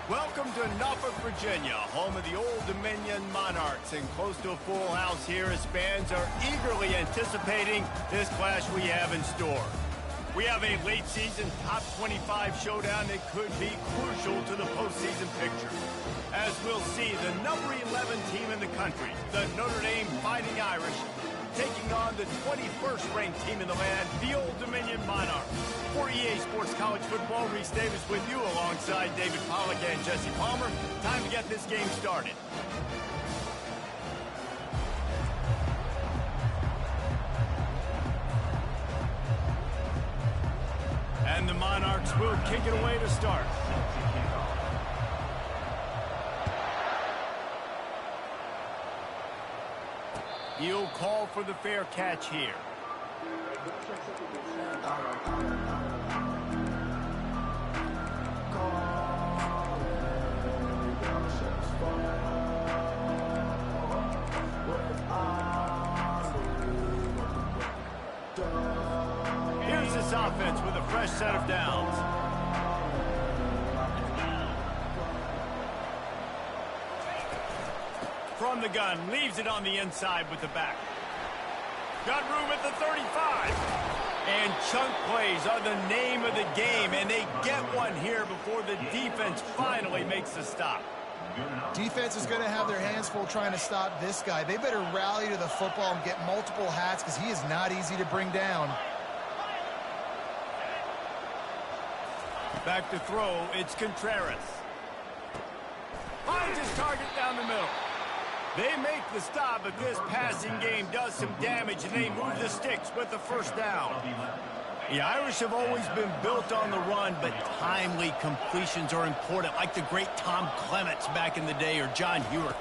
Welcome to Norfolk, Virginia, home of the Old Dominion Monarchs, and close to a full house here as fans are eagerly anticipating this clash we have in store. We have a late-season top 25 showdown that could be crucial to the postseason picture. As we'll see, the number 11 team in the country, the Notre Dame Fighting Irish, taking on the 21st ranked team in the land, the Old Dominion Monarchs. For EA Sports College Football, Reese Davis with you alongside David Pollack and Jesse Palmer. Time to get this game started. And the Monarchs will kick it away to start. He'll call for the fair catch here. Here's this offense with a fresh set of downs. From the gun, leaves it on the inside with the back. Got room at the 35. And chunk plays are the name of the game, and they get one here before the defense finally makes the stop. Defense is going to have their hands full trying to stop this guy. They better rally to the football and get multiple hats because he is not easy to bring down. Back to throw, it's Contreras. Finds his target down the middle. They make the stop, but this passing game does some damage, and they move the sticks with the first down. The Irish have always been built on the run, but timely completions are important, like the great Tom Clements back in the day or John Hewitt.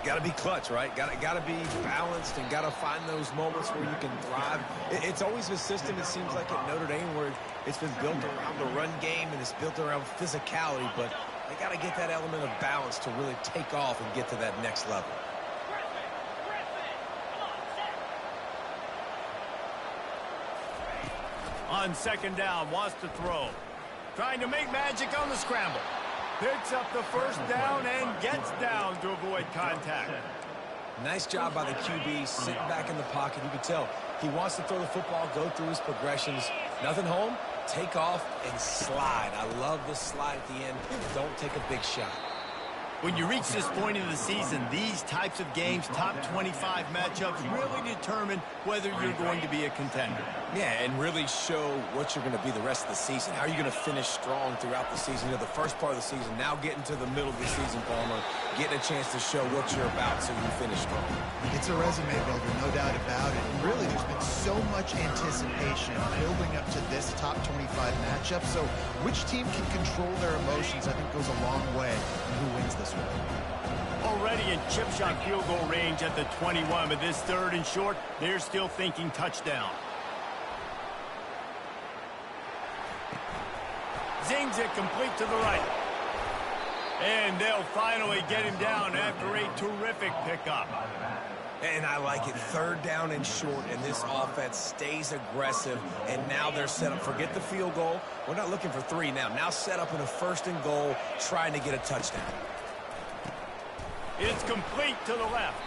Got to be clutch, right? Got to be balanced and got to find those moments where you can thrive. It's always a system, it seems like, at Notre Dame where it's been built around the run game and it's built around physicality, but they got to get that element of balance to really take off and get to that next level. On second down, wants to throw. Trying to make magic on the scramble. Picks up the first down and gets down to avoid contact. Nice job by the QB, sitting back in the pocket. You can tell he wants to throw the football, go through his progressions. Nothing home, take off and slide. I love the slide at the end. Don't take a big shot. When you reach this point in the season, these types of games, top 25 matchups, really determine whether you're going to be a contender. Yeah, and really show what you're going to be the rest of the season. How are you going to finish strong throughout the season? You know, the first part of the season, now getting to the middle of the season, Palmer, getting a chance to show what you're about so you finish strong. It's a resume builder, no doubt about it. And really, there's been so much anticipation building up to this top 25 matchup. So which team can control their emotions, I think, goes a long way in who wins this one. Already in chip shot field goal range at the 21, but this third and short, they're still thinking touchdown. Zings it complete to the right. And they'll finally get him down after a terrific pickup. And I like it. Third down and short, and this offense stays aggressive. And now they're set up. Forget the field goal. We're not looking for three now. Now set up in a first and goal, trying to get a touchdown. It's complete to the left.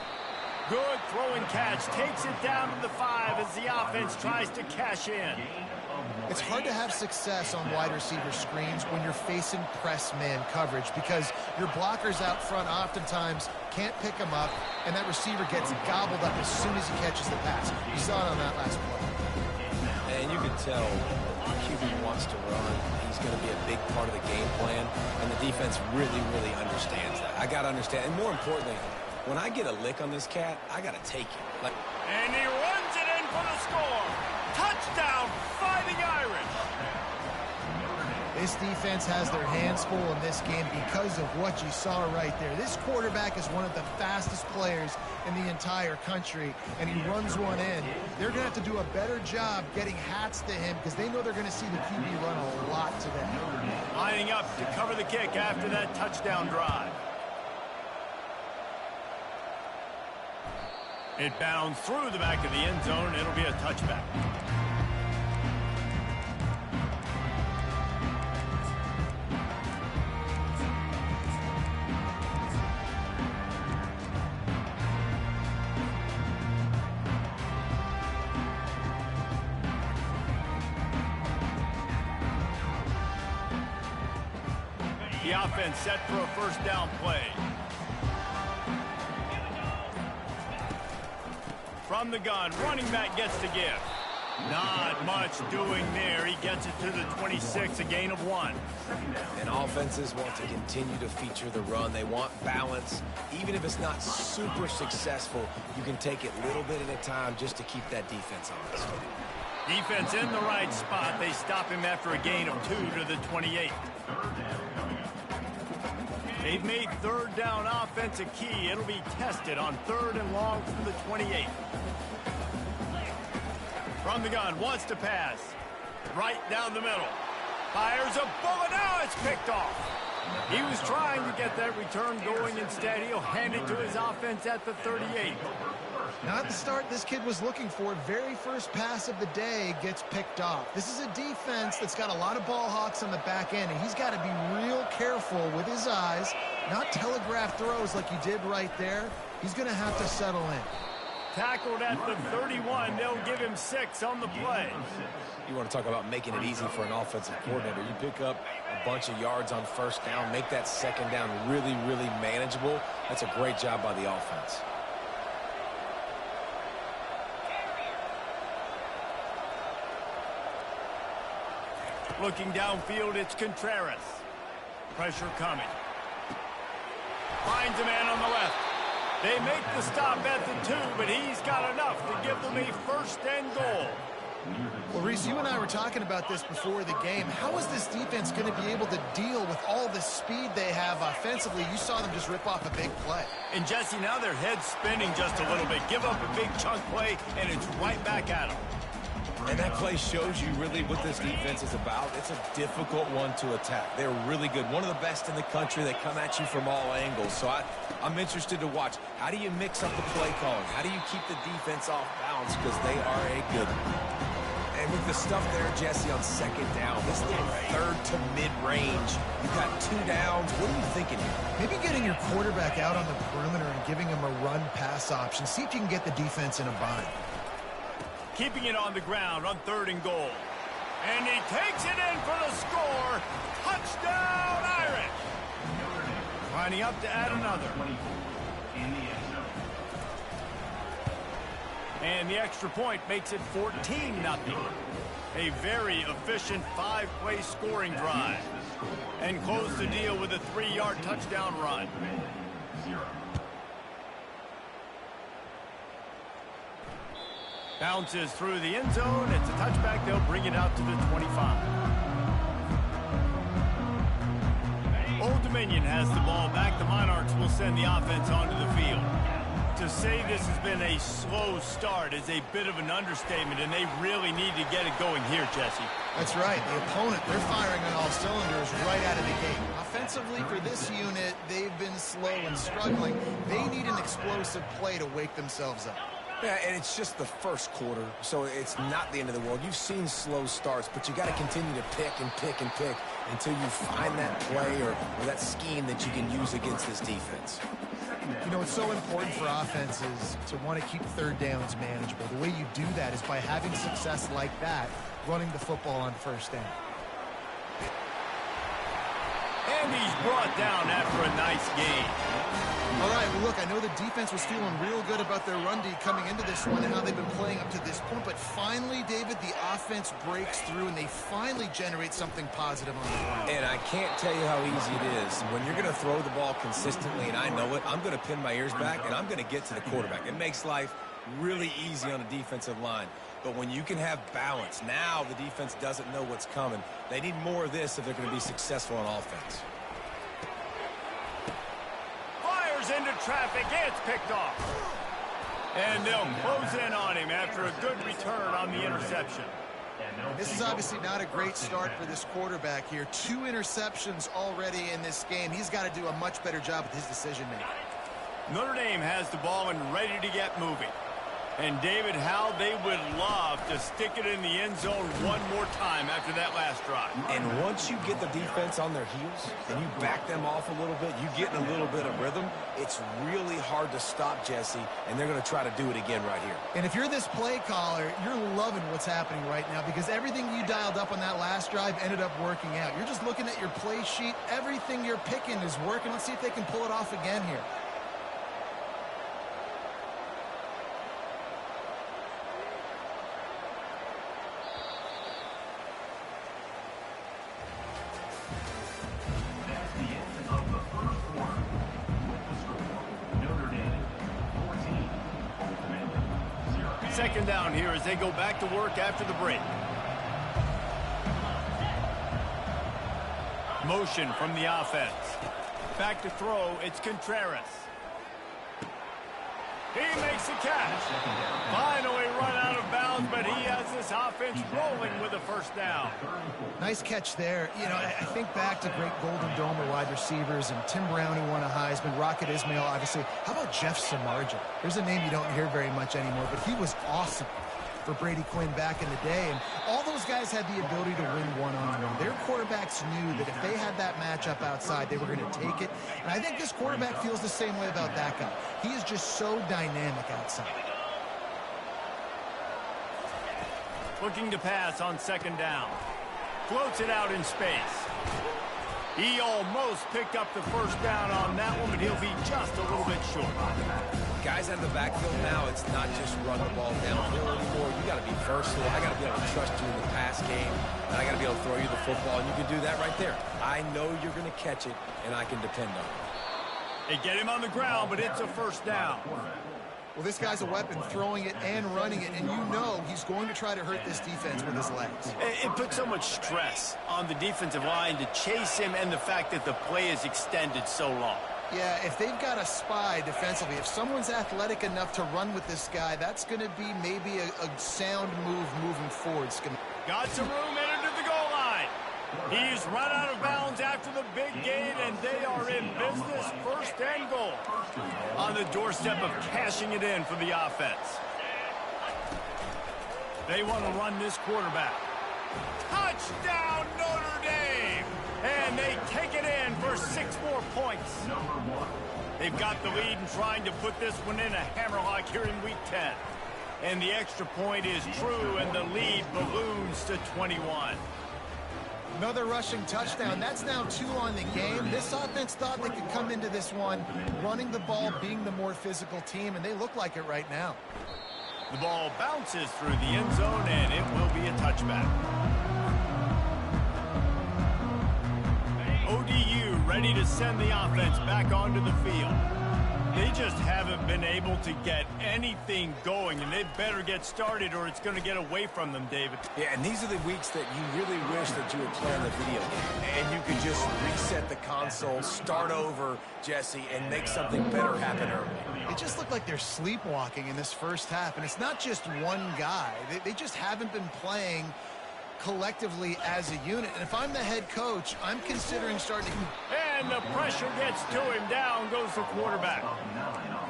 Good throw and catch. Takes it down to the 5 as the offense tries to cash in. It's hard to have success on wide receiver screens when you're facing press man coverage because your blockers out front oftentimes can't pick them up, and that receiver gets gobbled up as soon as he catches the pass. You saw it on that last play. And you can tell the QB wants to run. He's going to be a big part of the game plan, and the defense really, really understands that. I got to understand, and more importantly, when I get a lick on this cat, I got to take it. And he runs it in for the score. Touchdown, Fighting Irish. This defense has their hands full in this game because of what you saw right there. This quarterback is one of the fastest players in the entire country, and he runs one in. They're going to have to do a better job getting hats to him because they know they're going to see the QB run a lot today. Lining up to cover the kick after that touchdown drive. It bounds through the back of the end zone. It'll be a touchback. the offense set for a first down play. From the gun, running back gets the give. Not much doing there. He gets it to the 26, a gain of 1. And offenses want to continue to feature the run. They want balance. Even if it's not super successful, you can take it little bit at a time just to keep that defense honest. Defense in the right spot. They stop him after a gain of 2 to the 28. They've made third down offense a key. It'll be tested on 3rd and long from the 28. From the gun, wants to pass. Right down the middle. Fires a bullet. Now it's picked off. He was trying to get that return going. Instead, he'll hand it to his offense at the 38. Not the start this kid was looking for. Very first pass of the day gets picked off. This is a defense that's got a lot of ball hawks on the back end, and he's got to be real careful with his eyes, not telegraph throws like he did right there. He's going to have to settle in. Tackled at the 31. They'll give him 6 on the play. You want to talk about making it easy for an offensive coordinator. You pick up a bunch of yards on first down, make that second down really, really manageable. That's a great job by the offense. Looking downfield, it's Contreras. Pressure coming. Finds a man on the left. They make the stop at the 2, but he's got enough to give them a 1st and goal. Well, Reese, you and I were talking about this before the game. How is this defense going to be able to deal with all the speed they have offensively? You saw them just rip off a big play. And, Jesse, now their head's spinning just a little bit. Give up a big chunk play, and it's right back at them. And that play shows you really what this defense is about. It's a difficult one to attack. They're really good. One of the best in the country. They come at you from all angles. So I'm interested to watch. How do you mix up the play calling? How do you keep the defense off balance? Because they are a good one. And with the stuff there, Jesse, on 2nd down, this little 3rd to mid-range, you've got 2 downs. What are you thinking here? Maybe getting your quarterback out on the perimeter and giving him a run-pass option. See if you can get the defense in a bind. Keeping it on the ground on 3rd and goal. And he takes it in for the score. Touchdown, Irish. Lining up to add another. And the extra point makes it 14-0. A very efficient 5-play scoring drive. And close the deal with a 3-yard touchdown run. Bounces through the end zone. It's a touchback. They'll bring it out to the 25. Old Dominion has the ball back. The Monarchs will send the offense onto the field. To say this has been a slow start is a bit of an understatement, and they really need to get it going here, Jesse. That's right. The opponent, they're firing on all cylinders right out of the gate. Offensively, for this unit, they've been slow and struggling. They need an explosive play to wake themselves up. Yeah, and it's just the first quarter, so it's not the end of the world. You've seen slow starts, but you got to continue to pick and pick and pick until you find that play or that scheme that you can use against this defense. You know, it's so important for offenses to want to keep 3rd downs manageable. The way you do that is by having success like that, running the football on 1st down. And he's brought down after a nice gain. All right, well, look, I know the defense was feeling real good about their run D coming into this one and how they've been playing up to this point, but finally, David, the offense breaks through and they finally generate something positive on the ground. And I can't tell you how easy it is. When you're going to throw the ball consistently, and I know it, I'm going to pin my ears back and I'm going to get to the quarterback. It makes life really easy on a defensive line. But when you can have balance, now the defense doesn't know what's coming. They need more of this if they're going to be successful on offense. Into traffic, it's picked off. And they'll close in on him after a good return on the interception. This is obviously not a great start for this quarterback here. 2 interceptions already in this game. He's got to do a much better job with his decision-making. Notre Dame has the ball and ready to get moving. And, David, how they would love to stick it in the end zone one more time after that last drive. And once you get the defense on their heels and you back them off a little bit, you get in a little bit of rhythm, it's really hard to stop, Jesse, and they're going to try to do it again right here. And if you're this play caller, you're loving what's happening right now because everything you dialed up on that last drive ended up working out. You're just looking at your play sheet. Everything you're picking is working. Let's see if they can pull it off again here. Second down here as they go back to work after the break. Motion from the offense. Back to throw, it's Contreras. He makes the catch. Finally run out of bounds, but he has this offense rolling with a first down. Nice catch there. You know, I think back to great Golden Dome wide receivers and Tim Brown, who won a Heisman, Rocket Ismail, obviously. How about Jeff Samardzija? There's a name you don't hear very much anymore, but he was awesome for Brady Quinn back in the day. And all those guys had the ability to win one-on-one. Their quarterbacks knew that if they had that matchup outside, they were going to take it. And I think this quarterback feels the same way about that guy. He is just so dynamic outside. Looking to pass on second down. Floats it out in space. He almost picked up the first down on that one, but he'll be just a little bit short. Guys out of the backfield now, it's not just run the ball downhill anymore. You got to be versatile. I got to be able to trust you in the pass game, and I got to be able to throw you the football, and you can do that right there. I know you're going to catch it, and I can depend on it. They get him on the ground, but it's a first down. Well, this guy's a weapon, throwing it and running it, and you know he's going to try to hurt this defense with his legs. It puts so much stress on the defensive line to chase him and the fact that the play is extended so long. Yeah, if they've got a spy defensively, if someone's athletic enough to run with this guy, that's going to be maybe a sound move moving forward. Got some room headed to the goal line. He's run out of bounds after the big gain, and they are in business, first and goal. On the doorstep of cashing it in for the offense. They want to run this quarterback. Touchdown, Notre Dame! And they take it in for 6 more points. They've got the lead and trying to put this one in a hammerlock here in Week 10. And the extra point is true, and the lead balloons to 21. Another rushing touchdown. That's now 2 on the game. This offense thought they could come into this one running the ball, being the more physical team, and they look like it right now. The ball bounces through the end zone, and it will be a touchback. ODU ready to send the offense back onto the field. They just haven't been able to get anything going, and they better get started or it's going to get away from them, David. Yeah, and these are the weeks that you really wish that you would play on the video game. And you could just reset the console, start over, Jesse, and make something better happen early. It just looked like they're sleepwalking in this first half, and it's not just one guy. They just haven't been playing collectively as a unit. And if I'm the head coach, I'm considering starting to... And the pressure gets to him. Down goes the quarterback.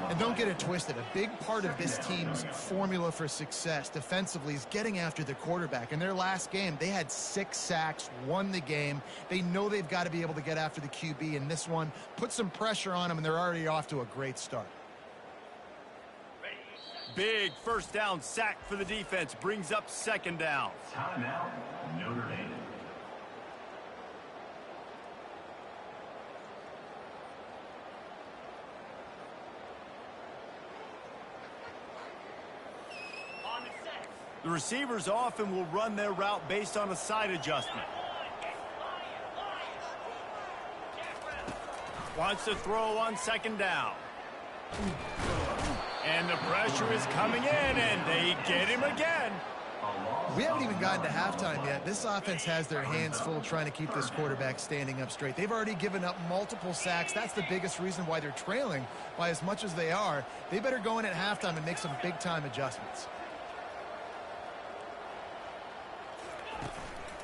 And don't get it twisted. A big part of this team's formula for success defensively is getting after the quarterback. In their last game, they had 6 sacks, won the game. They know they've got to be able to get after the QB. And this one, put some pressure on them, and they're already off to a great start. Big first down sack for the defense. Brings up second down. Timeout, Notre Dame. The receivers often will run their route based on a side adjustment. Wants to throw on second down. And the pressure is coming in, and they get him again. We haven't even gotten to halftime yet. This offense has their hands full trying to keep this quarterback standing up straight. They've already given up multiple sacks. That's the biggest reason why they're trailing by as much as they are. They better go in at halftime and make some big-time adjustments.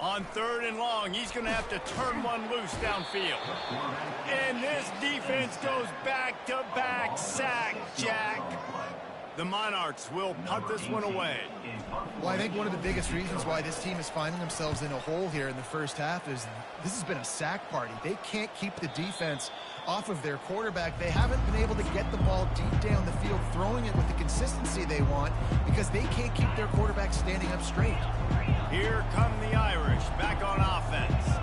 On third and long, he's going to have to turn one loose downfield. And this defense goes back-to-back sack, Jack. The Monarchs will punt this one away. Well, I think one of the biggest reasons why this team is finding themselves in a hole here in the first half is this has been a sack party. They can't keep the defense off of their quarterback. They haven't been able to get the ball deep down the field, throwing it with the consistency they want because they can't keep their quarterback standing up straight. Here come the Irish back on offense.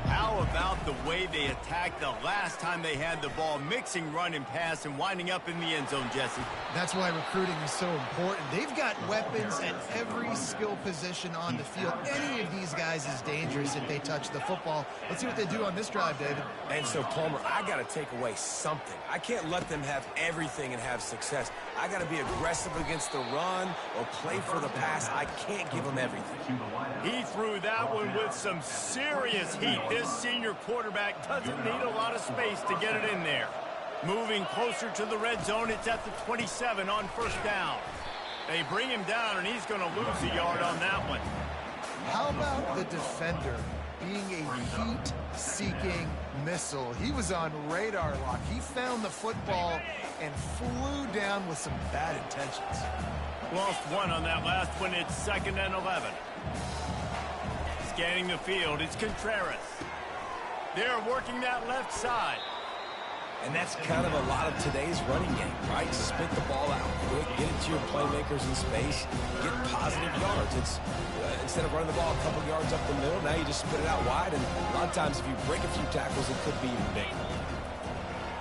How about the way they attacked the last time they had the ball, mixing run and pass and winding up in the end zone, Jesse? That's why recruiting is so important. They've got weapons at every skill position on the field. Any of these guys is dangerous if they touch the football. Let's see what they do on this drive, David. And so, Palmer, I got to take away something. I can't let them have everything and have success. I got to be aggressive against the run or play for the pass. I can't give them everything. He threw that one with some serious heat. This senior quarterback doesn't need a lot of space to get it in there. Moving closer to the red zone, it's at the 27 on first down. They bring him down, and he's going to lose a yard on that one. How about the defender being a heat-seeking missile? He was on radar lock. He found the football and flew down with some bad intentions. Lost one on that last one. It's 2nd and 11. Scanning the field, it's Contreras. They're working that left side. And that's kind of a lot of today's running game, right? Spit the ball out quick, get it to your playmakers in space, get positive yards. It's instead of running the ball a couple yards up the middle, now you just spit it out wide. And a lot of times if you break a few tackles, it could be even bigger.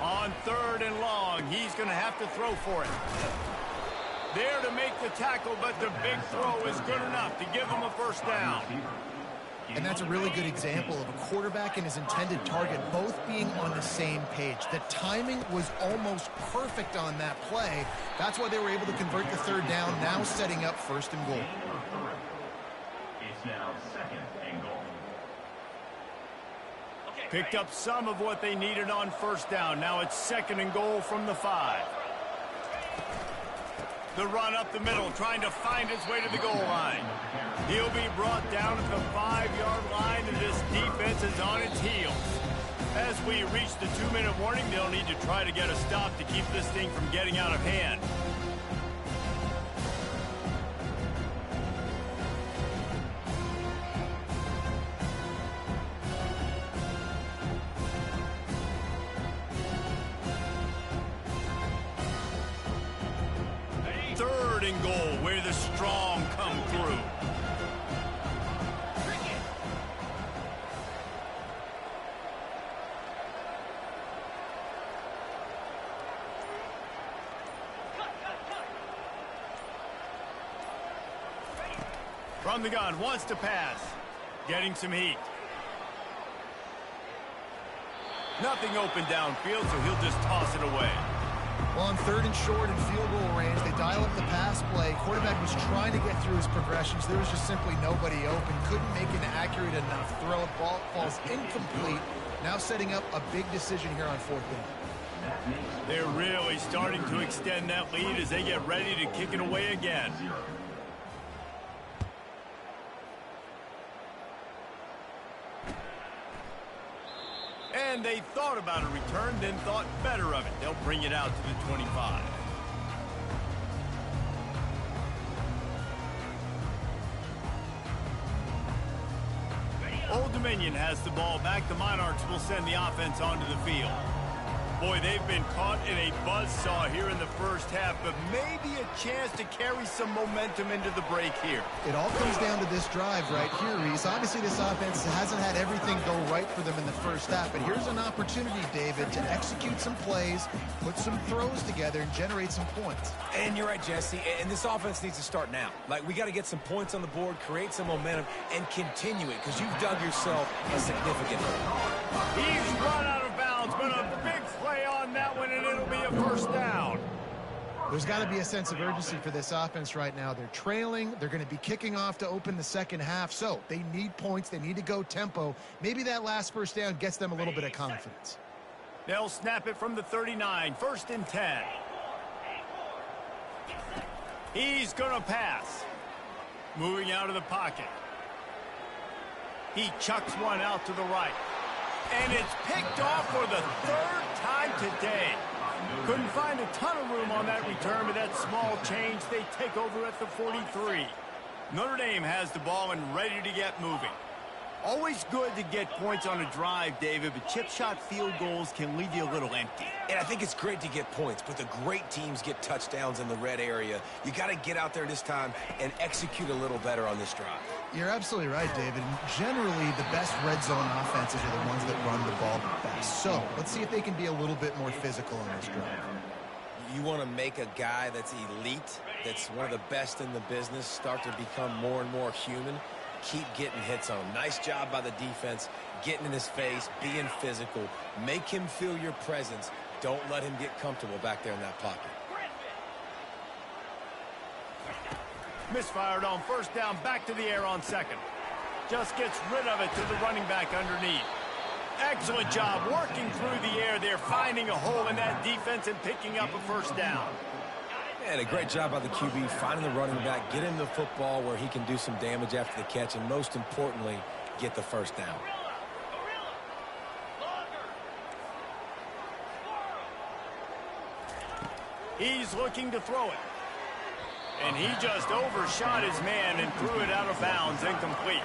On 3rd and long, he's going to have to throw for it. There to make the tackle, but the big throw is good enough to give him a first down. And that's a really good example of a quarterback and his intended target both being on the same page. The timing was almost perfect on that play. That's why they were able to convert the 3rd down, now setting up 1st and goal. It's now 2nd and goal. Picked up some of what they needed on first down. Now it's 2nd and goal from the 5. The run up the middle, trying to find his way to the goal line. He'll be brought down at the 5-yard line, and this defense is on its heels. As we reach the 2-minute warning, they'll need to try to get a stop to keep this thing from getting out of hand. Third and goal, where the strong come through. From the gun, wants to pass. Getting some heat. Nothing open downfield, so he'll just toss it away. Well, on 3rd and short and field goal range, they dial up the pass play. Quarterback was trying to get through his progressions. There was just simply nobody open. Couldn't make an accurate enough throw. Ball falls incomplete. Now setting up a big decision here on 4th down. They're really starting to extend that lead as they get ready to kick it away again. And they thought about a return, then thought better of it. They'll bring it out to the 25. Old Dominion has the ball back. The Monarchs will send the offense onto the field. Boy, they've been caught in a buzzsaw here in the first half, but maybe a chance to carry some momentum into the break here. It all comes down to this drive right here, Reese. Obviously, this offense hasn't had everything go right for them in the first half, but here's an opportunity, David, to execute some plays, put some throws together, and generate some points. And you're right, Jesse, and this offense needs to start now. Like, we got to get some points on the board, create some momentum, and continue it, because you've dug yourself a significant hole. He's run out of bounds, but a big play on that one, and it'll be a first down. There's got to be a sense of urgency for this offense right now. They're trailing. They're going to be kicking off to open the second half, so they need points. They need to go tempo. Maybe that last first down gets them a little bit of confidence. They'll snap it from the 39, 1st and 10. He's going to pass. Moving out of the pocket. He chucks one out to the right. And it's picked off for the 3rd time today. Couldn't find a ton of room on that return, but that small change, they take over at the 43. Notre Dame has the ball and ready to get moving. Always good to get points on a drive, David, but chip shot field goals can leave you a little empty. And I think it's great to get points, but the great teams get touchdowns in the red area. You got to get out there this time and execute a little better on this drive. You're absolutely right, David. Generally, the best red zone offenses are the ones that run the ball the best. So let's see if they can be a little bit more physical on this drive. You want to make a guy that's elite, that's one of the best in the business, start to become more and more human. Keep getting hits on him. Nice job by the defense, getting in his face, being physical. Make him feel your presence. Don't let him get comfortable back there in that pocket. Misfired on first down, back to the air on second. Just gets rid of it to the running back underneath. Excellent job working through the air there, finding a hole in that defense and picking up a first down. And a great job by the QB, finding the running back, get him the football where he can do some damage after the catch, and most importantly, get the first down. He's looking to throw it. And he just overshot his man and threw it out of bounds, incomplete.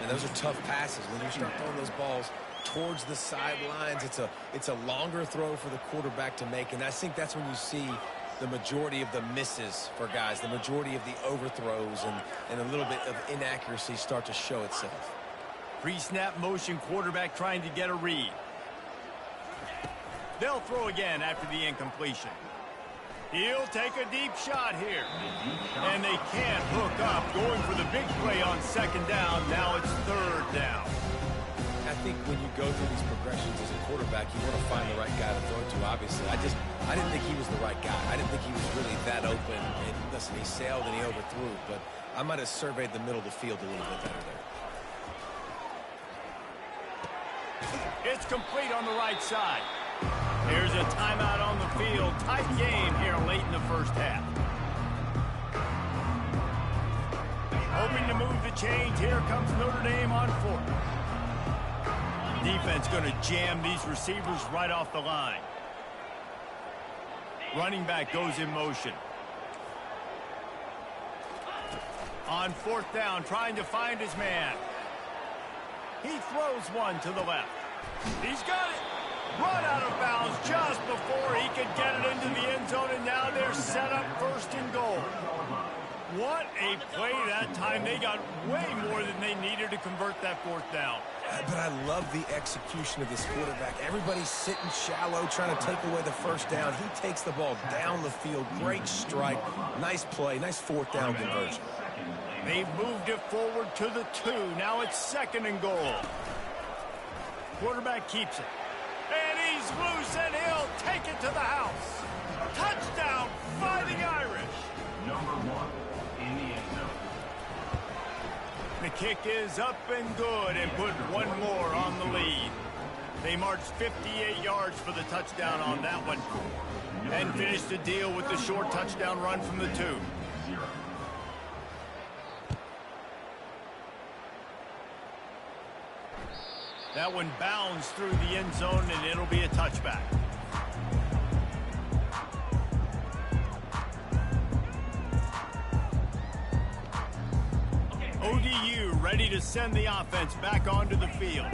And those are tough passes. When you start throwing those balls towards the sidelines, it's a longer throw for the quarterback to make, and I think that's when you see the majority of the misses for guys, the majority of the overthrows and a little bit of inaccuracy start to show itself. Pre-snap motion, quarterback trying to get a read. They'll throw again after the incompletion. He'll take a deep shot here. And they can't hook up, going for the big play on second down. Now it's third down. I think when you go through these progressions as a quarterback, you want to find the right guy to throw to, obviously. I didn't think he was the right guy. I didn't think he was really that open. And listen, he sailed and he overthrew, but I might have surveyed the middle of the field a little bit better there. It's complete on the right side. Here's a timeout on the field. Tight game here late in the first half. Hoping to move the chains. Here comes Notre Dame on fourth. Defense going to jam these receivers right off the line. Running back goes in motion. On fourth down, trying to find his man. He throws one to the left. He's got it. Run out of bounds just before he could get it into the end zone, and now they're set up first and goal. What a play that time. They got way more than they needed to convert that fourth down. But I love the execution of this quarterback. Everybody's sitting shallow, trying to take away the first down. He takes the ball down the field. Great strike. Nice play. Nice fourth down conversion. They've moved it forward to the 2. Now it's second and goal. Quarterback keeps it. And he's loose, and he'll take it to the house. Touchdown, Fighting Irish. Number 1 in the end zone. The kick is up and good and put one more on the lead. They marched 58 yards for the touchdown on that one and finished the deal with the short touchdown run from the 2. That one bounds through the end zone, and it'll be a touchback. ODU ready to send the offense back onto the field.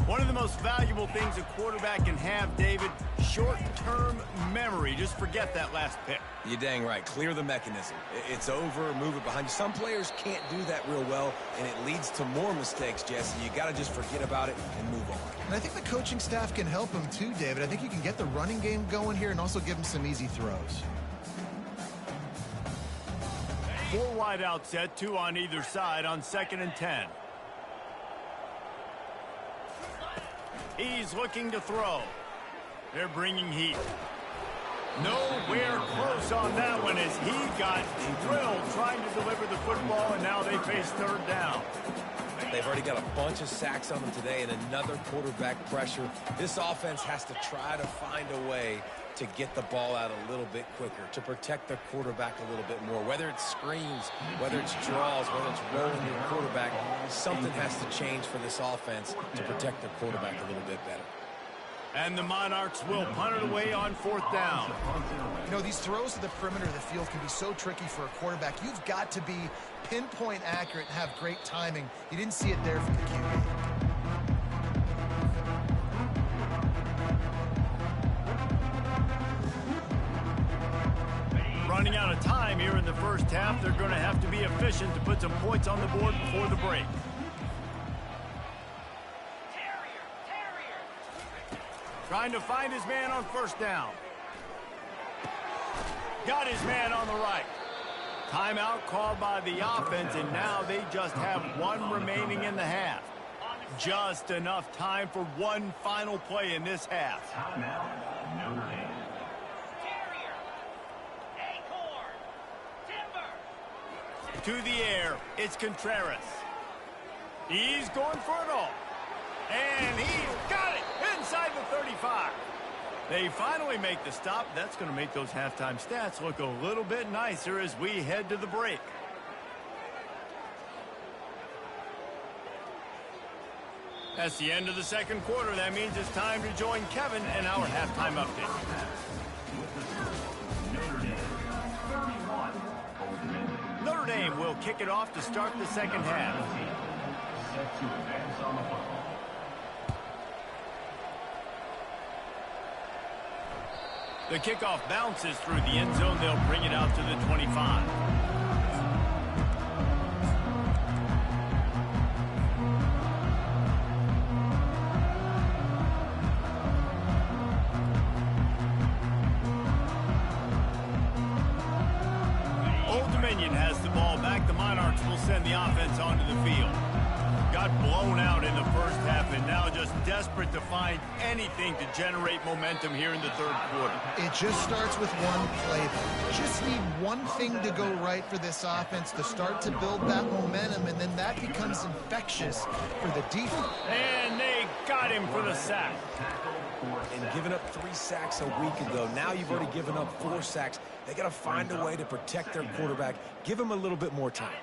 One of the most valuable things a quarterback can have, David, short-term memory. Just forget that last pick. You're dang right. Clear the mechanism. It's over, move it behind you. Some players can't do that real well, and it leads to more mistakes, Jesse. You got to just forget about it and move on. And I think the coaching staff can help him too, David. I think you can get the running game going here and also give him some easy throws. 4 wide out set, 2 on either side on second and 10. He's looking to throw. They're bringing heat. Nowhere close on that one as he got drilled trying to deliver the football, and now they face third down. They've already got a bunch of sacks on them today and another quarterback pressure. This offense has to try to find a way to get the ball out a little bit quicker, to protect the quarterback a little bit more. Whether it's screens, whether it's draws, whether it's rolling your quarterback, something has to change for this offense to protect the quarterback a little bit better. And the Monarchs will punt it away on 4th down. You know, these throws to the perimeter of the field can be so tricky for a quarterback. You've got to be pinpoint accurate and have great timing. You didn't see it there from the QB. Running out of time here in the first half. They're going to have to be efficient to put some points on the board before the break. Trying to find his man on 1st down. Got his man on the right. Timeout called by the offense, and now they just have 1 remaining in the half. Just enough time for one final play in this half. Timeout, Notre Dame. To the air, it's Contreras. He's going for it all. And he's got it inside the 35. They finally make the stop. That's going to make those halftime stats look a little bit nicer as we head to the break. That's the end of the second quarter. That means it's time to join Kevin in our halftime update. Notre Dame will kick it off to start the second half. Set to advance on the football. The kickoff bounces through the end zone. They'll bring it out to the 25. Old Dominion has the ball back. The Monarchs will send the offense onto the field. Got blown out in the first half and now just desperate to find anything to generate momentum here in the third quarter. It just starts with one play, though. Just need one thing to go right for this offense to start to build that momentum, and then that becomes infectious for the defense. And they got him for the sack. And giving up 3 sacks a week ago. Now you've already given up 4 sacks. They got to find a way to protect their quarterback. Give him a little bit more time.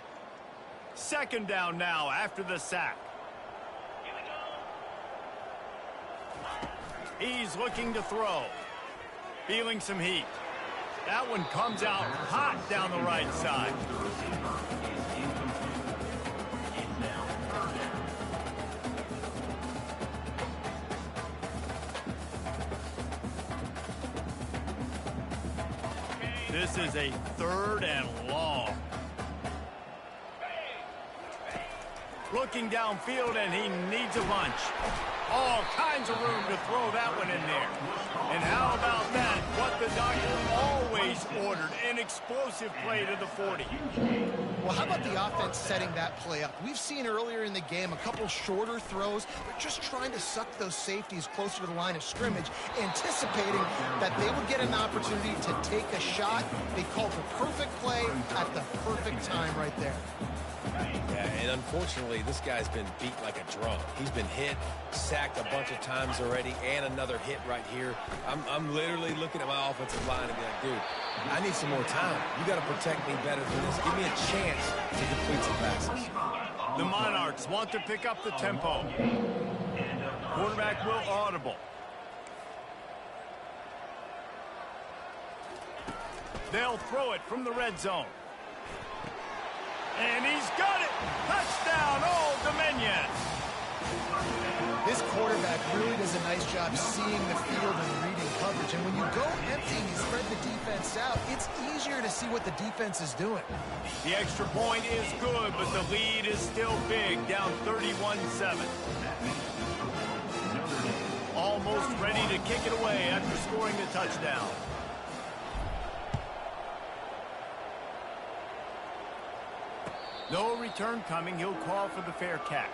Second down now after the sack. He's looking to throw. Feeling some heat. That one comes out hot down the right side. This is a 3rd and long. Looking downfield, and he needs a bunch. All kinds of room to throw that one in there. And how about that? What the doctor always ordered, an explosive play to the 40. Well, how about the offense setting that play up? We've seen earlier in the game a couple shorter throws, but just trying to suck those safeties closer to the line of scrimmage, anticipating that they would get an opportunity to take a shot. They called the perfect play at the perfect time right there. Yeah, and unfortunately, this guy's been beat like a drum. He's been hit, sacked a bunch of times already, and another hit right here. I'm literally looking at my offensive line and be like, dude, I need some more time. You got to protect me better than this. Give me a chance to complete some passes. The Monarchs want to pick up the tempo. Quarterback will audible. They'll throw it from the red zone. And he's got it! Touchdown, Old Dominion! This quarterback really does a nice job seeing the field and reading coverage. And when you go empty and you spread the defense out, it's easier to see what the defense is doing. The extra point is good, but the lead is still big, down 31-7. Almost ready to kick it away after scoring the touchdown. No return coming. He'll call for the fair catch.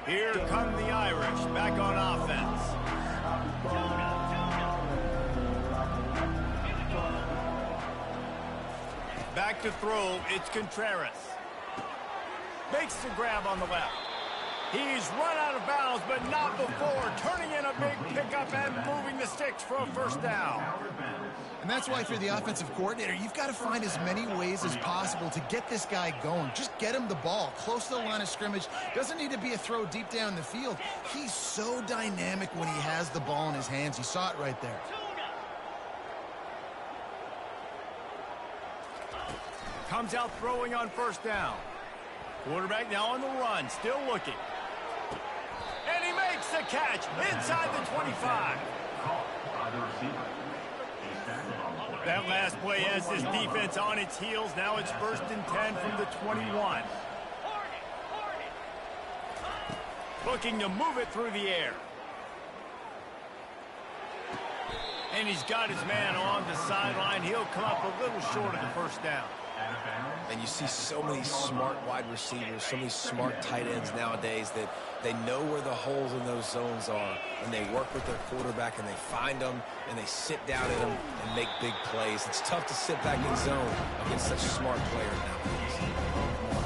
Here come the Irish back on offense. Back to throw. It's Contreras. Makes the grab on the left. He's run out of bounds, but not before, turning in a big pickup and moving the sticks for a first down. And that's why if you're the offensive coordinator, you've got to find as many ways as possible to get this guy going. Just get him the ball close to the line of scrimmage. Doesn't need to be a throw deep down the field. He's so dynamic when he has the ball in his hands. You saw it right there. Comes out throwing on first down. Quarterback now on the run, still looking. And he makes the catch inside the 25. That last play has this defense on its heels. Now it's 1st and 10 from the 21. Looking to move it through the air. And he's got his man along the sideline. He'll come up a little short of the first down. And you see so many smart wide receivers, so many smart tight ends nowadays that they know where the holes in those zones are, and they work with their quarterback, and they find them, and they sit down at them and make big plays. It's tough to sit back in zone against such smart players nowadays.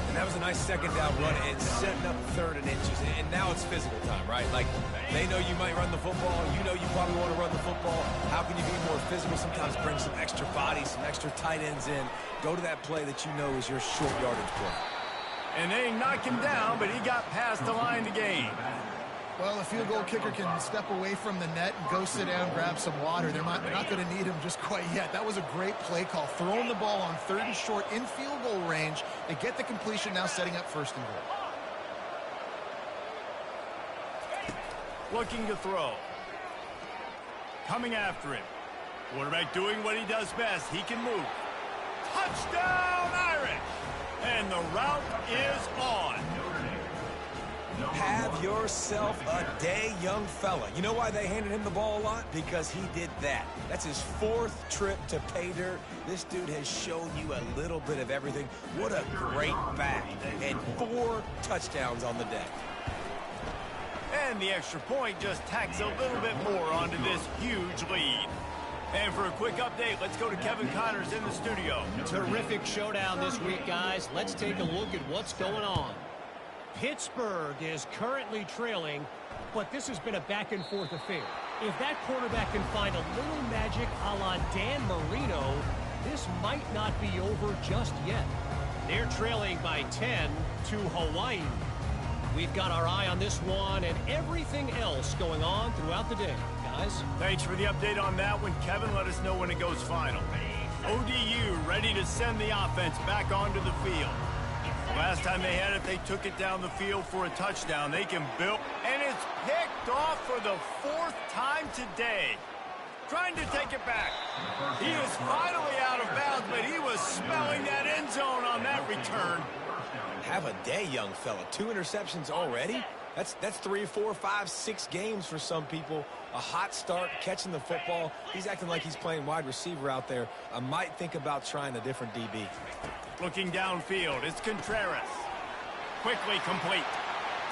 And that was a nice second down run and setting up 3rd and inches. And now it's physical time, right? Like, they know you might run the football. You know you probably want to run the football. How can you be more physical? Sometimes bring some extra bodies, some extra tight ends in. Go to that play that you know is your short yardage play. And they knock him down, but he got past the line to gain. Well, a field goal kicker can step away from the net and go sit down, grab some water. They're not going to need him just quite yet. That was a great play call. Throwing the ball on 3rd and short in field goal range. They get the completion, now setting up 1st and goal. Looking to throw. Coming after him. Quarterback doing what he does best. He can move. Touchdown, Irish! And the route is on. Have yourself a day, young fella. You know why they handed him the ball a lot? Because he did that. That's his 4th trip to pay dirt. This dude has shown you a little bit of everything. What a great back. And 4 touchdowns on the day. And the extra point just tacks a little bit more onto this huge lead. And for a quick update, let's go to Kevin Connors in the studio. Terrific showdown this week, guys. Let's take a look at what's going on. Pittsburgh is currently trailing, but this has been a back-and-forth affair. If that quarterback can find a little magic a la Dan Marino, this might not be over just yet. They're trailing by 10 to Hawaii. We've got our eye on this one and everything else going on throughout the day, guys. Thanks for the update on that one, Kevin. Let us know when it goes final. ODU ready to send the offense back onto the field. Last time they had it, they took it down the field for a touchdown. They can build, and it's picked off for the 4th time today. Trying to take it back. He is finally out of bounds, but he was smelling that end zone on that return. Have a day, young fella. 2 interceptions already? That's 3, 4, 5, 6 games for some people. A hot start, catching the football. He's acting like he's playing wide receiver out there. I might think about trying a different DB. Looking downfield, it's Contreras. Quickly complete.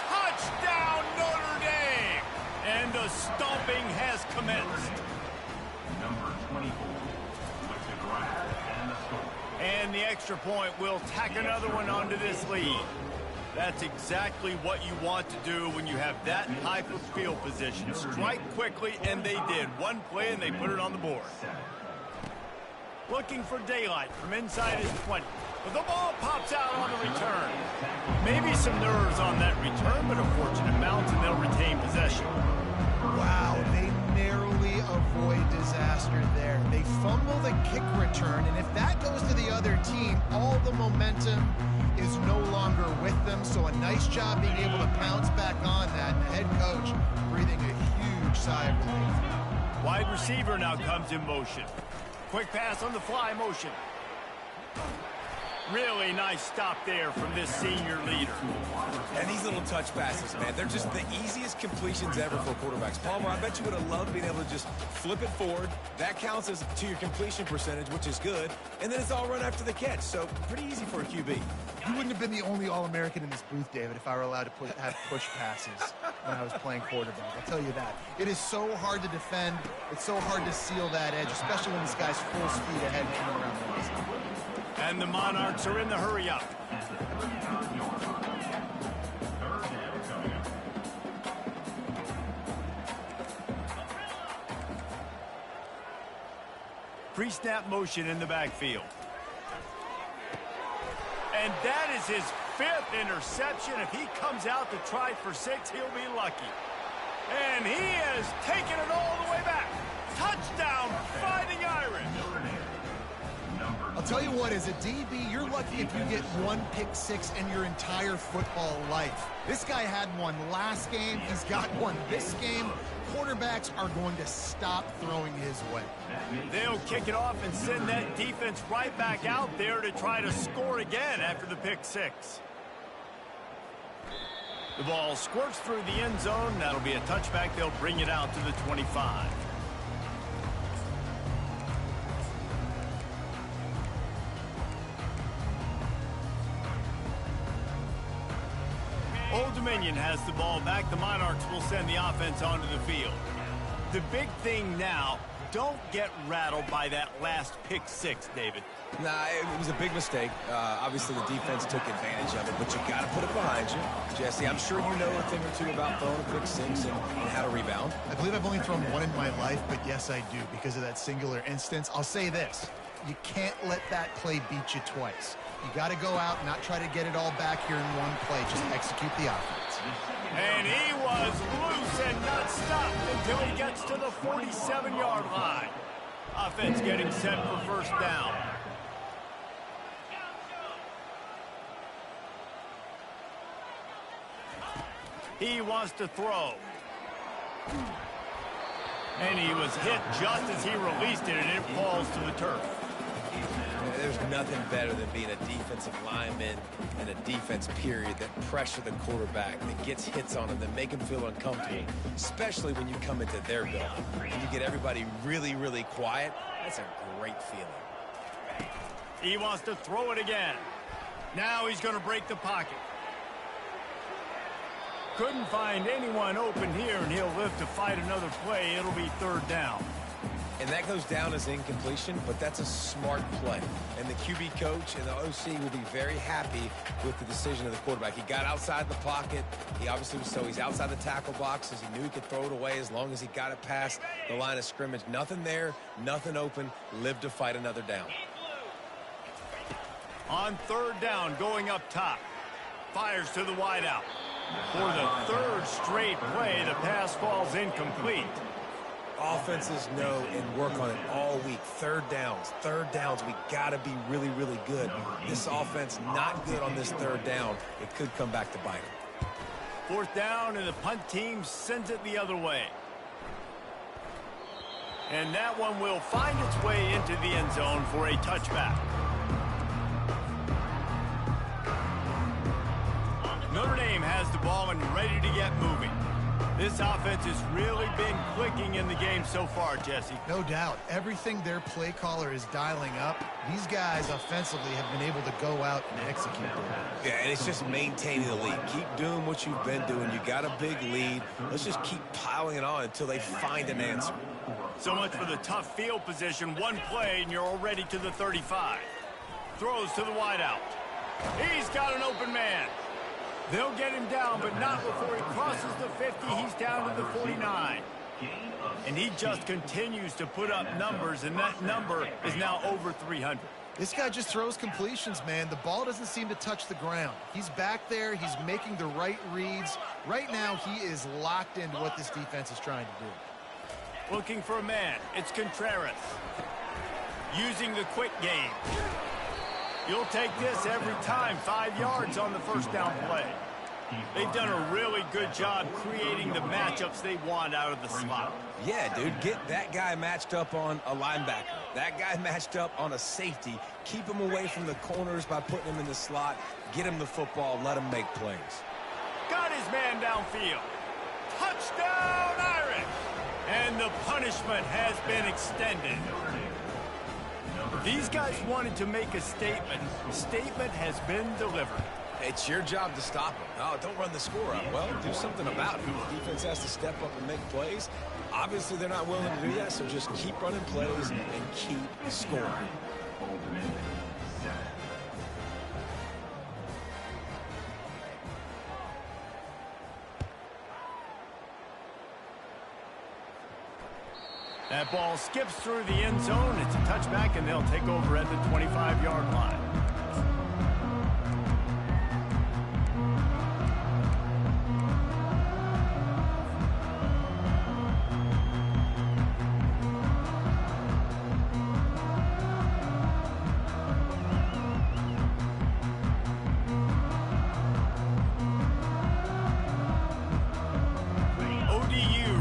Touchdown, Notre Dame! And the stomping has commenced. Number 24 with the grab and the score. And the extra point will tack another one onto this lead. That's exactly what you want to do when you have that type of field position. Strike quickly, and they did. One play, and they put it on the board. Looking for daylight from inside his 20. But the ball pops out on the return. Maybe some nerves on that return, but a fortunate amount, and they'll retain possession. Wow, they narrowly avoid disaster there. They fumble the kick return, and if that goes to the other team, all the momentum is no longer with them. So a nice job being able to pounce back on that. And the head coach breathing a huge sigh of relief. Wide receiver now comes in motion. Quick pass on the fly motion. Really nice stop there from this senior leader. And these little touch passes, man, they're just the easiest completions ever for quarterbacks. Palmer, I bet you would have loved being able to just flip it forward. That counts as to your completion percentage, which is good. And then it's all run after the catch. So pretty easy for a QB. You wouldn't have been the only All-American in this booth, David, if I were allowed to have push passes when I was playing quarterback. I'll tell you that. It is so hard to defend. It's so hard to seal that edge, especially when this guy's full speed ahead coming around the outside. And the Monarchs are in the hurry up. Third down coming up. Pre-snap motion in the backfield. And that is his 5th interception. If he comes out to try for 6, he'll be lucky. And he has taken it all the way back. Touchdown, Fighting Irish. I'll tell you what, as a DB, you're lucky if you get 1 pick 6 in your entire football life. This guy had one last game. He's got one this game. Quarterbacks are going to stop throwing his way. They'll kick it off and send that defense right back out there to try to score again after the pick 6. The ball squirts through the end zone. That'll be a touchback. They'll bring it out to the 25. Old Dominion has the ball back. The Monarchs will send the offense onto the field. The big thing now, don't get rattled by that last pick 6, David. Nah, it was a big mistake. Obviously, the defense took advantage of it, but you got to put it behind you. Jesse, I'm sure you know a thing or two about throwing a pick 6 and how to rebound. I believe I've only thrown one in my life, but yes, I do because of that singular instance. I'll say this. You can't let that play beat you twice. You got to go out and not try to get it all back here in one play. Just execute the offense. And he was loose and not stopped until he gets to the 47-yard line. Offense getting set for first down. He wants to throw. And he was hit just as he released it, and it falls to the turf. There's nothing better than being a defensive lineman and a defense period that pressure the quarterback, that gets hits on him, that make him feel uncomfortable, especially when you come into their building and you get everybody really, really quiet. That's a great feeling. He wants to throw it again. Now he's going to break the pocket. Couldn't find anyone open here, and he'll live to fight another play. It'll be third down. And that goes down as incompletion, but that's a smart play. And the QB coach and the OC will be very happy with the decision of the quarterback. He got outside the pocket. He obviously was, so he's outside the tackle boxes. He knew he could throw it away as long as he got it past the line of scrimmage. Nothing there, nothing open. Live to fight another down. On third down, going up top. Fires to the wideout. For the third straight play, the pass falls incomplete. Offenses know and work on it all week. Third downs. We got to be really, really good. This offense not good on this third down. It could come back to bite them. Fourth down, and the punt team sends it the other way. And that one will find its way into the end zone for a touchback. Notre Dame has the ball and ready to get moving. This offense has really been clicking in the game so far, Jesse. No doubt. Everything their play caller is dialing up, these guys offensively have been able to go out and execute. Yeah, and it's just maintaining the lead. Keep doing what you've been doing. You got a big lead. Let's just keep piling it on until they find an answer. So much for the tough field position. One play, and you're already to the 35. Throws to the wideout. He's got an open man. They'll get him down, but not before he crosses the 50. He's down to the 49. And he just continues to put up numbers, and that number is now over 300. This guy just throws completions, man. The ball doesn't seem to touch the ground. He's back there. He's making the right reads. Right now, he is locked into what this defense is trying to do. Looking for a man. It's Contreras. Using the quick game. You'll take this every time. 5 yards on the first down play. They've done a really good job creating the matchups they want out of the slot. Yeah, dude, get that guy matched up on a linebacker. That guy matched up on a safety. Keep him away from the corners by putting him in the slot. Get him the football. Let him make plays. Got his man downfield. Touchdown, Irish! And the punishment has been extended. These guys wanted to make a statement. The statement has been delivered. It's your job to stop him. No, don't run the score up. Well, do something about it. The defense has to step up and make plays. Obviously, they're not willing to do that, so just keep running plays and keep scoring. That ball skips through the end zone. It's a touchback, and they'll take over at the 25-yard line.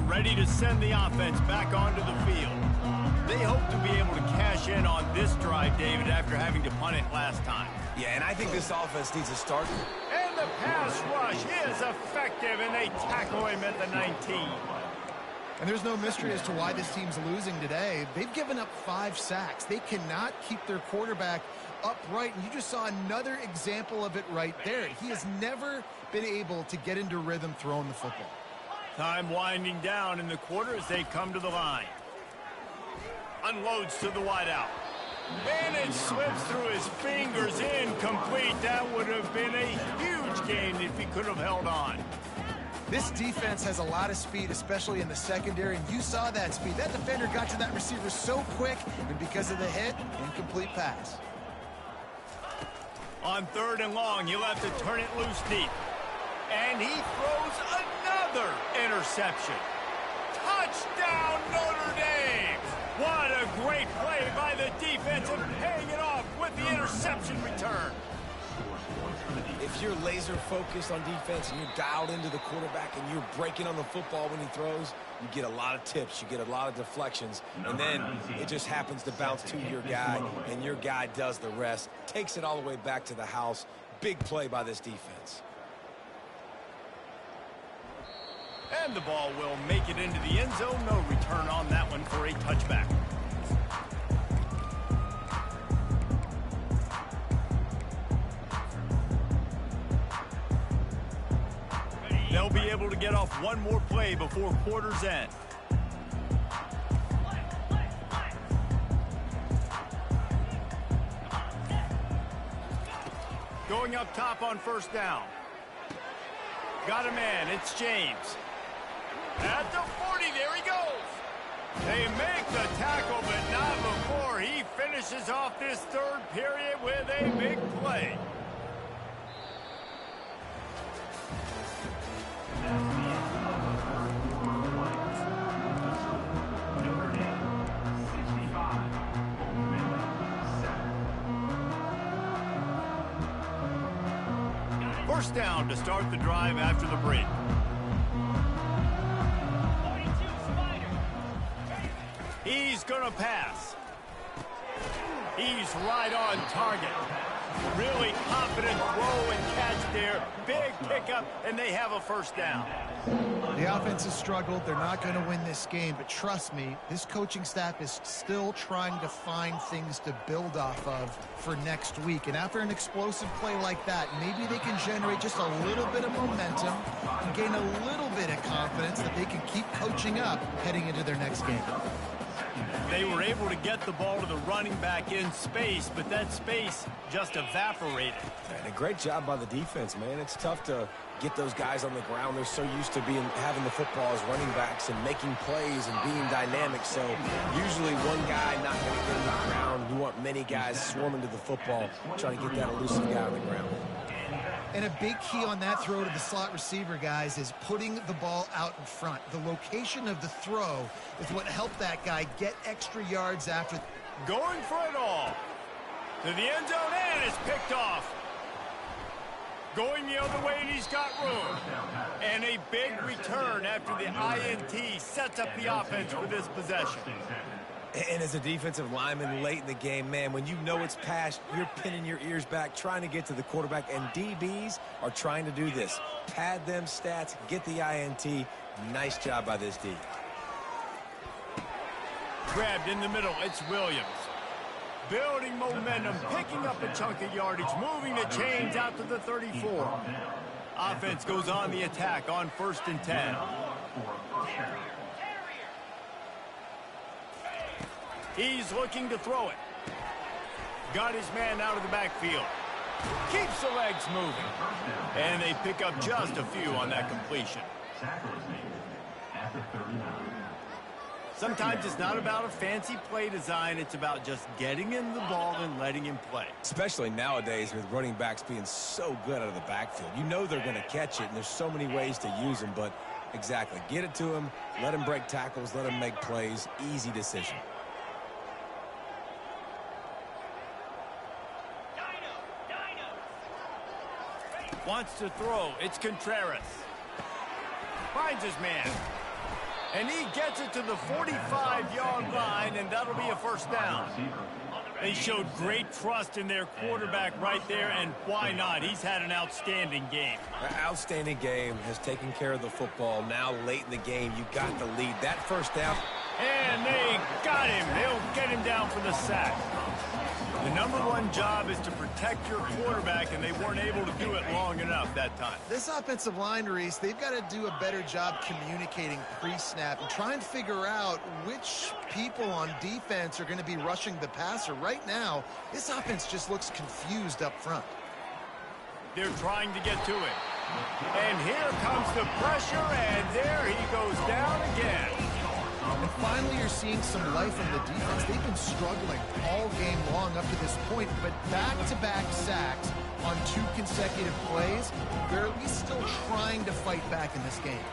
Ready to send the offense back onto the field. They hope to be able to cash in on this drive, David, after having to punt it last time. Yeah, and I think this offense needs a start. And the pass rush is effective, and they tackle him at the 19. And there's no mystery as to why this team's losing today. They've given up 5 sacks. They cannot keep their quarterback upright, and you just saw another example of it right there. He has never been able to get into rhythm throwing the football. Time winding down in the quarter as they come to the line. Unloads to the wideout. And it slips through his fingers, incomplete. That would have been a huge gain if he could have held on. This defense has a lot of speed, especially in the secondary, and you saw that speed. That defender got to that receiver so quick, and because of the hit, incomplete pass. On 3rd and long, he'll have to turn it loose deep. And he throws another interception. Touchdown, Notre Dame! What a great play by the defense and paying it off with the interception return. If you're laser focused on defense and you're dialed into the quarterback and you're breaking on the football when he throws, you get a lot of tips, you get a lot of deflections, and then it just happens to bounce to your guy, and your guy does the rest, takes it all the way back to the house. Big play by this defense. And the ball will make it into the end zone. No return on that one for a touchback. They'll be able to get off one more play before quarter's end. Going up top on 1st down. Got a man. It's James. At the 40, there he goes. They make the tackle, but not before he finishes off this 3rd period with a big play. First down to start the drive after the break. He's gonna pass. He's right on target. Really confident throw and catch there. Big pickup, and they have a 1st down. The offense has struggled. They're not going to win this game, but trust me, this coaching staff is still trying to find things to build off of for next week. And after an explosive play like that, maybe they can generate just a little bit of momentum and gain a little bit of confidence that they can keep coaching up heading into their next game. They were able to get the ball to the running back in space, but that space just evaporated. And a great job by the defense, man. It's tough to get those guys on the ground. They're so used to having the football as running backs and making plays and being dynamic. So usually one guy not going to get on the ground. You want many guys swarming to the football, trying to get that elusive guy on the ground. And a big key on that throw to the slot receiver, guys, is putting the ball out in front. The location of the throw is what helped that guy get extra yards after. Going for it all. To the end zone, and it's picked off. Going the other way, and he's got room. And a big return after the INT sets up the offense for this possession. And as a defensive lineman late in the game, man, when you know it's passed, you're pinning your ears back, trying to get to the quarterback, and DBs are trying to do this. Pad them stats, get the INT. Nice job by this D. Grabbed in the middle, it's Williams. Building momentum, picking up a chunk of yardage, moving the chains out to the 34. Offense goes on the attack on 1st and 10. He's looking to throw it. Got his man out of the backfield. Keeps the legs moving. And they pick up just a few on that completion. Sometimes it's not about a fancy play design. It's about just getting him the ball and letting him play. Especially nowadays with running backs being so good out of the backfield. You know they're going to catch it, and there's so many ways to use them. But exactly, get it to him, let him break tackles, let him make plays. Easy decision. Wants to throw. It's Contreras. Finds his man. And he gets it to the 45-yard line, and that'll be a first down. They showed great trust in their quarterback right there, and why not? He's had an outstanding game. An outstanding game, has taken care of the football. Now late in the game, you got the lead. That first down. And they got him. They'll get him down for the sack. The number one job is to protect your quarterback, and they weren't able to do it long enough that time. This offensive line, Reese, they've got to do a better job communicating pre-snap and try and figure out which people on defense are going to be rushing the passer. Right now, this offense just looks confused up front. They're trying to get to it. And here comes the pressure, and there he goes down again. And finally, you're seeing some life from the defense. They've been struggling all game long up to this point, but back-to-back sacks on 2 consecutive plays, they're at least still trying to fight back in this game.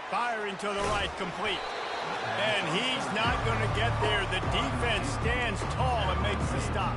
Firing to the right, complete. And he's not going to get there. The defense stands tall and makes the stop.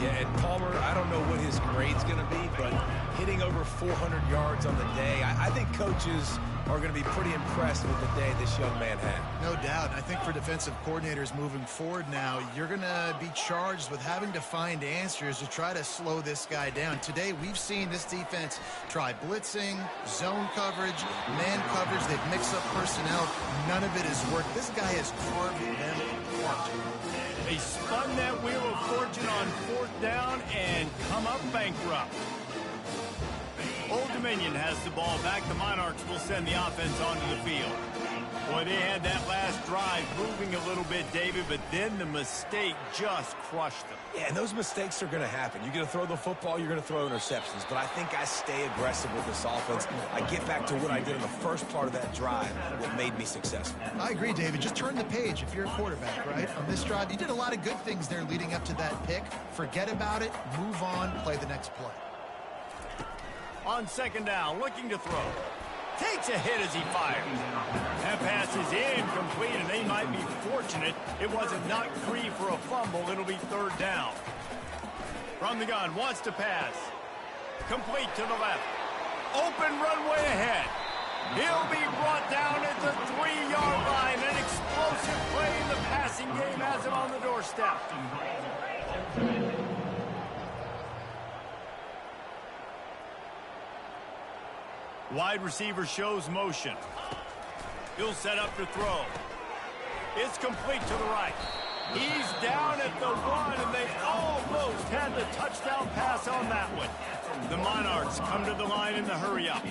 Yeah, and Palmer, I don't know what his grade's going to be, but hitting over 400 yards on the day, I think coaches are going to be pretty impressed with the day this young man had. No doubt. I think for defensive coordinators moving forward now, you're going to be charged with having to find answers to try to slow this guy down. Today, we've seen this defense try blitzing, zone coverage, man coverage. They've mixed up personnel. None of it has worked. This guy has carved them apart. They spun that wheel of fortune on 4th down and come up bankrupt. Old Dominion has the ball back. The Monarchs will send the offense onto the field. Boy, they had that last drive moving a little bit, David, but then the mistake just crushed them. Yeah, and those mistakes are going to happen. You're going to throw the football, you're going to throw interceptions. But I think I stay aggressive with this offense. I get back to what I did in the first part of that drive that made me successful. I agree, David. Just turn the page if you're a quarterback, right? On this drive, you did a lot of good things there leading up to that pick. Forget about it, move on, play the next play. On 2nd down, looking to throw. Takes a hit as he fires. That pass is incomplete, and they might be fortunate it wasn't knocked free for a fumble. It'll be 3rd down. From the gun, wants to pass. Complete to the left. Open runway ahead. He'll be brought down at the 3-yard line. An explosive play in the passing game has him on the doorstep. Wide receiver shows motion. He'll set up to throw. It's complete to the right. He's down at the 1, and they almost had the touchdown pass on that one. The Monarchs come to the line in the hurry-up.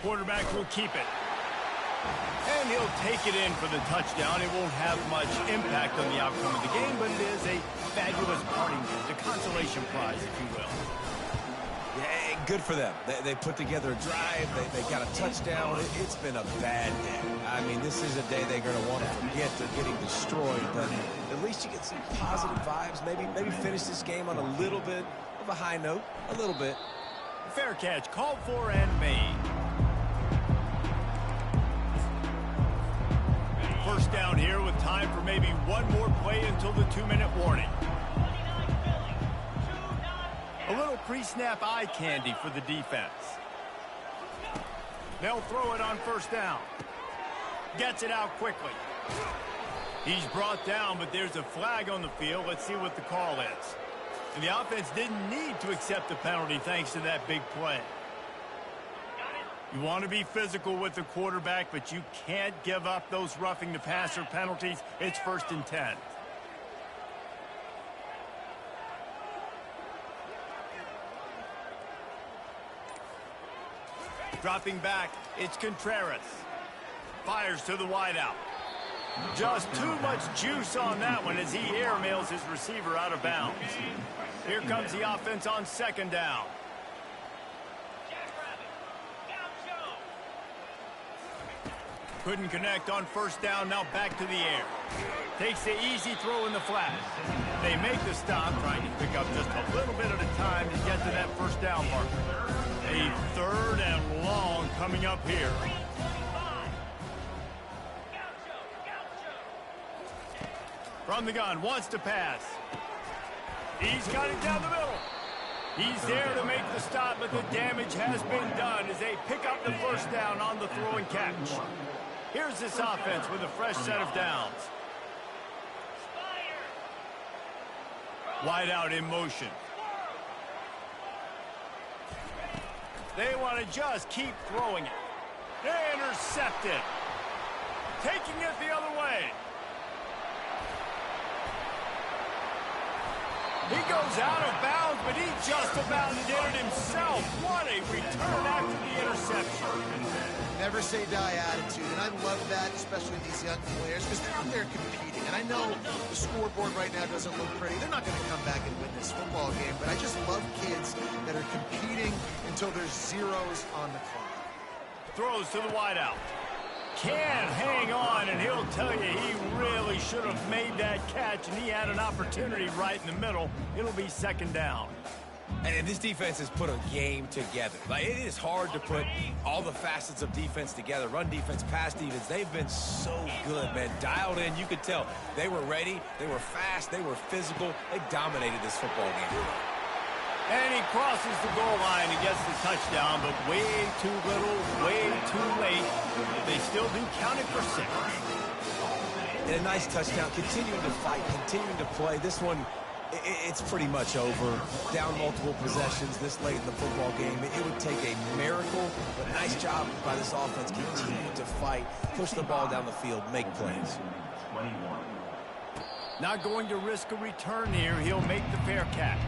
Quarterback will keep it. And he'll take it in for the touchdown. It won't have much impact on the outcome of the game, but it is a fabulous parting gift, a consolation prize, if you will. Yeah, good for them. They put together a drive. They got a touchdown. It's been a bad day. I mean, this is a day they're going to want to forget. They're getting destroyed, but at least you get some positive vibes. Maybe finish this game on a little bit of a high note, a little bit. Fair catch, called for and made. First down here with time for maybe one more play until the 2-minute warning. A little pre-snap eye candy for the defense. They'll throw it on 1st down. Gets it out quickly. He's brought down, but there's a flag on the field. Let's see what the call is. And the offense didn't need to accept the penalty thanks to that big play. You want to be physical with the quarterback, but you can't give up those roughing the passer penalties. It's 1st and 10. Dropping back, it's Contreras. Fires to the wideout. Just too much juice on that one as he airmails his receiver out of bounds. Here comes the offense on second down. Couldn't connect on first down, now back to the air. Takes the easy throw in the flat. They make the stop, trying to pick up just a little bit at a time to get to that first down marker. A third and long coming up here. From the gun, wants to pass. He's got it down the middle. He's there to make the stop, but the damage has been done as they pick up the first down on the throw and catch. Here's this offense with a fresh set of downs. Wide out in motion. They want to just keep throwing it. They intercept it. Taking it the other way. He goes out of bounds, but he just about did it himself. What a return after the interception. Never say die attitude, and I love that, especially these young players, because they're out there competing. And I know the scoreboard right now doesn't look pretty. They're not going to come back and win this football game, but I just love kids that are competing until there's zeros on the clock. Throws to the wideout. Can't hang on, and he'll tell you he really should have made that catch, and he had an opportunity right in the middle. It'll be second down. And this defense has put a game together. Like, it is hard to put all the facets of defense together. Run defense, pass defense. They've been so good, man. Dialed in. You could tell they were ready. They were fast. They were physical. They dominated this football game. And he crosses the goal line and gets the touchdown, but way too little, way too late. They still do count it for 6. And a nice touchdown. Continuing to fight, continuing to play. This one, it's pretty much over. Down multiple possessions this late in the football game. It would take a miracle, but a nice job by this offense. Continue to fight, push the ball down the field, make plays. Not going to risk a return here. He'll make the fair catch.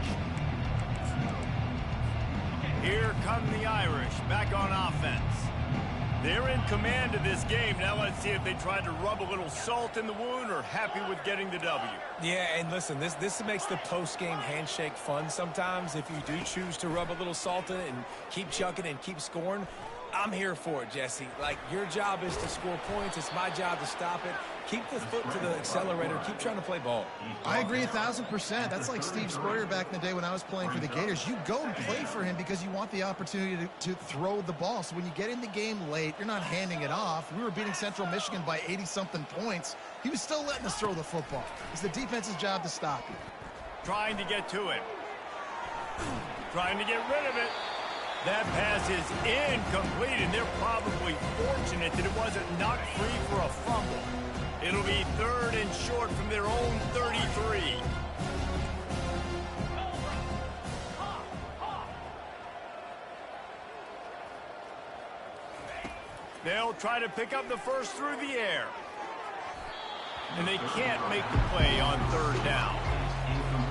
Here come the Irish back on offense. They're in command of this game. Now let's see if they try to rub a little salt in the wound or happy with getting the W. Yeah, and listen, this makes the post-game handshake fun sometimes. If you do choose to rub a little salt in it and keep chucking and keep scoring, I'm here for it, Jesse. Like, your job is to score points. It's my job to stop it. Keep the foot to the accelerator. Keep trying to play ball. I agree 1,000%. That's like Steve Spurrier back in the day when I was playing for the Gators. You go and play for him because you want the opportunity to throw the ball. So when you get in the game late, you're not handing it off. We were beating Central Michigan by 80-something points. He was still letting us throw the football. It's the defense's job to stop you. Trying to get to it. Trying to get rid of it. That pass is incomplete, and they're probably fortunate that it wasn't knocked free for a fumble. It'll be 3rd and short from their own 33. They'll try to pick up the first through the air. And they can't make the play on 3rd down.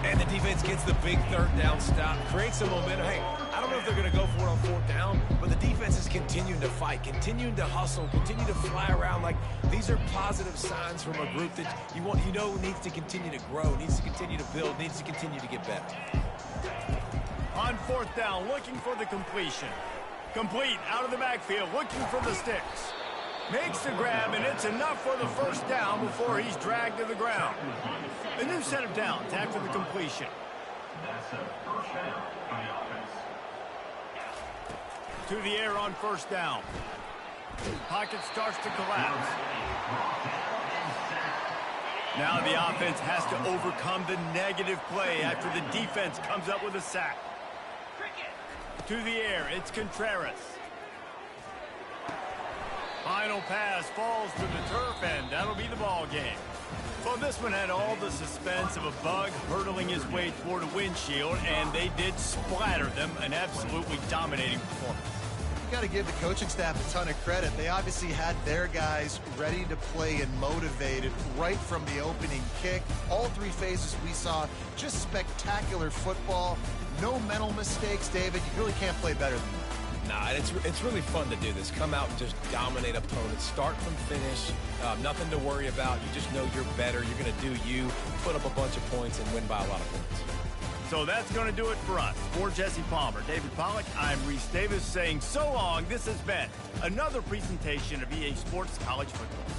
And the defense gets the big 3rd down stop, creates some momentum. Hey, I don't know if they're going to go for it on 4th down, but the defense is continuing to fight, continuing to hustle, continue to fly around. Like, these are positive signs from a group that you know needs to continue to grow, needs to continue to build, needs to continue to get better. On 4th down, looking for the completion. Complete out of the backfield, looking for the sticks. Makes the grab, and it's enough for the first down before he's dragged to the ground. A new set of downs after the completion. That's a first down for the offense. To the air on 1st down. Pocket starts to collapse. Now the offense has to overcome the negative play after the defense comes up with a sack. To the air, it's Contreras. Final pass falls to the turf, and that'll be the ball game. So this one had all the suspense of a bug hurtling his way toward a windshield, and they did splatter them, an absolutely dominating performance. You got to give the coaching staff a ton of credit. They obviously had their guys ready to play and motivated right from the opening kick. All 3 phases we saw, just spectacular football. No mental mistakes, David. You really can't play better than that. Nah, it's really fun to do this. Come out and just dominate opponents. Start from finish. Nothing to worry about. You just know you're better. You're going to do you, put up a bunch of points, and win by a lot of points. So that's going to do it for us. For Jesse Palmer, David Pollack, I'm Reese Davis saying so long. This has been another presentation of EA Sports College Football.